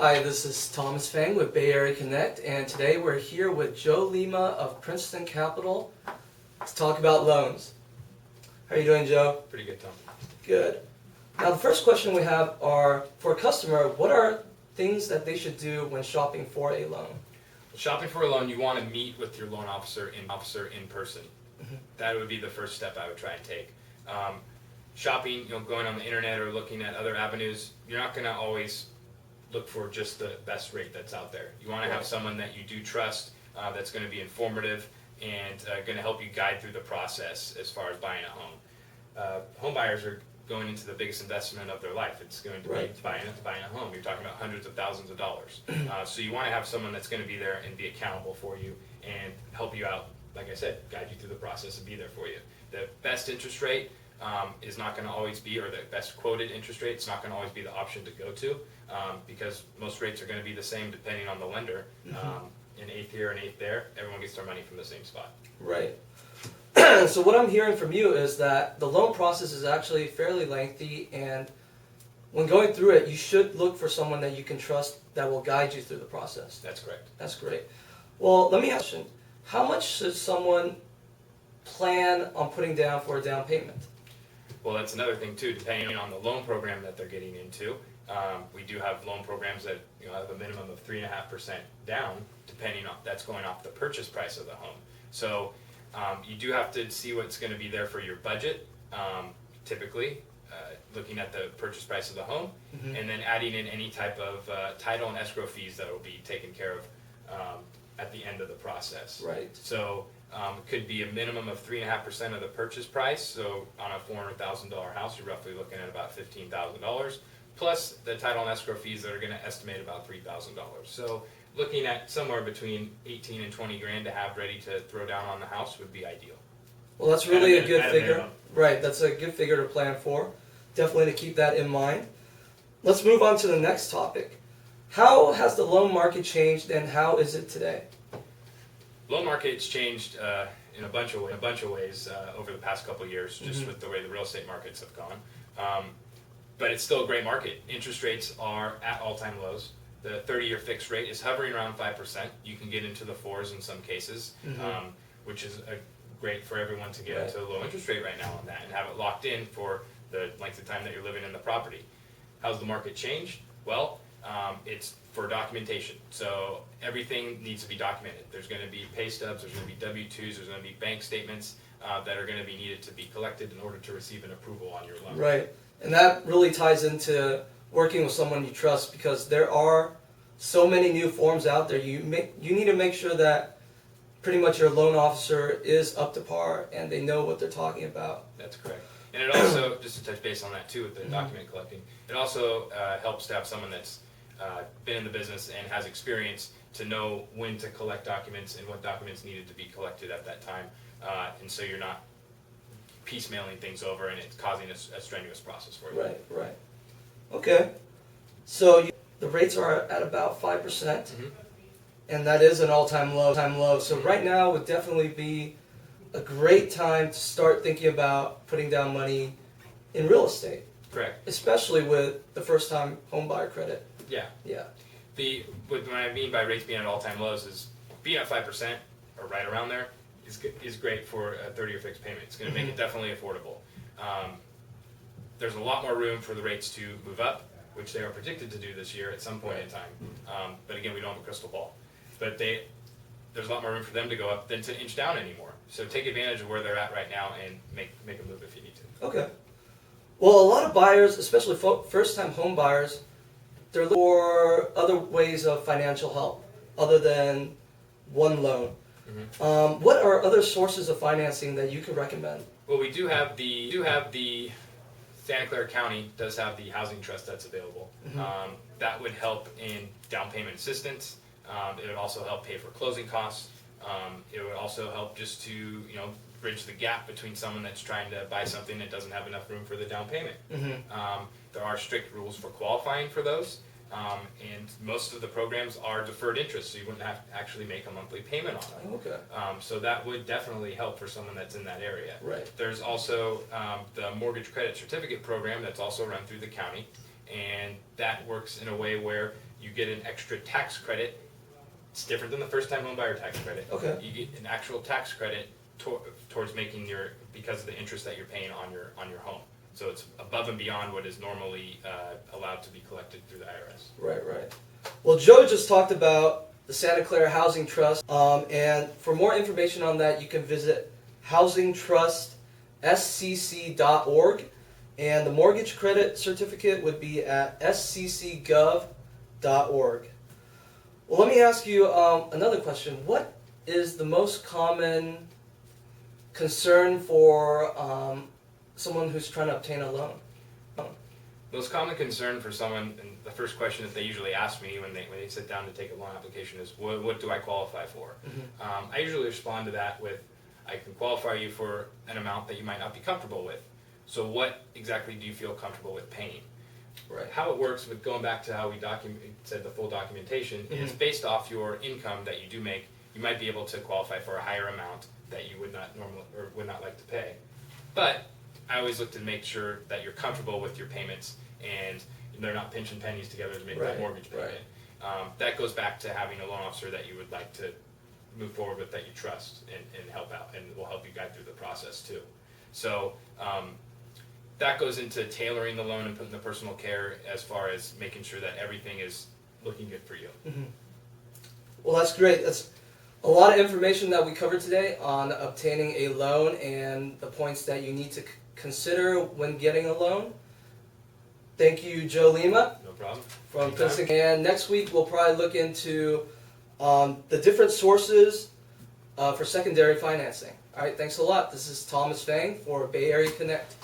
Hi, this is Thomas Feng with Bay Area Connect, and today we're here with Joe Lima of Princeton Capital to talk about loans. How are you doing, Joe? Pretty good, Tom. Good. Now, the first question we have are, for a customer, what are things that they should do when shopping for a loan? Shopping for a loan, you want to meet with your loan officer in person. Mm-hmm. That would be the first step I would try and take. Shopping, going on the internet or looking at other avenues, you're not going to always look for just the best rate that's out there. You want to have someone that you do trust, that's going to be informative and going to help you guide through the process as far as buying a home. Home buyers are going into the biggest investment of their life. It's going to be buying a home. You're talking about hundreds of thousands of dollars. So you want to have someone that's going to be there and be accountable for you and help you out, like I said, guide you through the process and be there for you. The best interest rate is not going to always be, or the best quoted interest rate is not going to always be the option to go to, because most rates are going to be the same depending on the lender. An eighth here, an eighth there, everyone gets their money from the same spot. Right. So what I'm hearing from you is that the loan process is actually fairly lengthy, and when going through it, you should look for someone that you can trust that will guide you through the process. That's correct. That's great. Well, let me ask you, how much should someone plan on putting down for a down payment? Well, that's another thing too, depending on the loan program that they're getting into. We do have loan programs that have a minimum of 3.5% down, depending on that's going off the purchase price of the home. So you do have to see what's going to be there for your budget. Typically, looking at the purchase price of the home, and then adding in any type of title and escrow fees that will be taken care of at the end of the process. Right. So it could be a minimum of 3.5% of the purchase price. So on a $400,000 house, you're roughly looking at about $15,000, plus the title and escrow fees that are going to estimate about $3,000. So looking at somewhere between 18 and 20 grand to have ready to throw down on the house would be ideal. Well, that's really a good figure. Right, that's a good figure to plan for. Definitely to keep that in mind. Let's move on to the next topic. How has the loan market changed, and how is it today? Loan market's changed in a bunch of ways over the past couple of years, just with the way the real estate markets have gone. But it's still a great market. Interest rates are at all-time lows. The 30-year fixed rate is hovering around 5%. You can get into the 4s in some cases, which is great for everyone to get into a low interest rate right now on that and have it locked in for the length of time that you're living in the property. How's the market changed? Well, it's for documentation. So everything needs to be documented. There's going to be pay stubs, there's going to be W-2s, there's going to be bank statements that are going to be needed to be collected in order to receive an approval on your loan. Right. And that really ties into working with someone you trust, because there are so many new forms out there. You need to make sure that pretty much your loan officer is up to par and they know what they're talking about. That's correct. And it also, just to touch base on that too with the document collecting, it also helps to have someone that's been in the business and has experience to know when to collect documents and what documents needed to be collected at that time. And so you're not piecemealing things over and it's causing a strenuous process for you. Right, right. Okay. So the rates are at about 5%, and that is an all-time low. So right now would definitely be a great time to start thinking about putting down money in real estate. Correct. Especially with the first-time home buyer credit. Yeah. Yeah. What I mean by rates being at all-time lows is being at 5% or right around there is great for a 30-year fixed payment. It's going to make it definitely affordable. There's a lot more room for the rates to move up, which they are predicted to do this year at some point in time. But again, we don't have a crystal ball. But there's a lot more room for them to go up than to inch down anymore. So take advantage of where they're at right now and make a move if you need to. Okay. Well, a lot of buyers, especially first-time home buyers, they're looking for other ways of financial help other than one loan. What are other sources of financing that you could recommend? Well, we do have the Santa Clara County does have the housing trust that's available. That would help in down payment assistance. It would also help pay for closing costs. It would also help just to bridge the gap between someone that's trying to buy something that doesn't have enough room for the down payment. There are strict rules for qualifying for those. And most of the programs are deferred interest, so you wouldn't have to actually make a monthly payment on them. Okay. So that would definitely help for someone that's in that area. Right. There's also the mortgage credit certificate program that's also run through the county, and that works in a way where you get an extra tax credit. It's different than the first-time home buyer tax credit. Okay. You get an actual tax credit towards making because of the interest that you're paying on your home. So it's above and beyond what is normally allowed to be collected through the IRS. Right, right. Well, Joe just talked about the Santa Clara Housing Trust, and for more information on that, you can visit housingtrustscc.org, and the mortgage credit certificate would be at sccgov.org. Well, let me ask you another question. What is the most common concern for someone who's trying to obtain a loan? Most common concern for someone, and the first question that they usually ask me when they sit down to take a loan application is, what do I qualify for? Mm-hmm. I usually respond to that with, I can qualify you for an amount that you might not be comfortable with. So what exactly do you feel comfortable with paying? Right. How it works, with going back to how we said the full documentation, Mm-hmm. is based off your income that you do make. You might be able to qualify for a higher amount that you would not normally or would not like to pay. But I always look to make sure that you're comfortable with your payments and they're not pinching pennies together to make that Right, mortgage payment. That goes back to having a loan officer that you would like to move forward with, that you trust and help out, and will help you guide through the process too. So that goes into tailoring the loan and putting the personal care as far as making sure that everything is looking good for you. Mm-hmm. Well, that's great. That's a lot of information that we covered today on obtaining a loan and the points that you need to consider when getting a loan. Thank you, Joe Lima. No problem. From Princeton. And next week we'll probably look into the different sources for secondary financing. All right, thanks a lot. This is Thomas Feng for Bay Area Connect.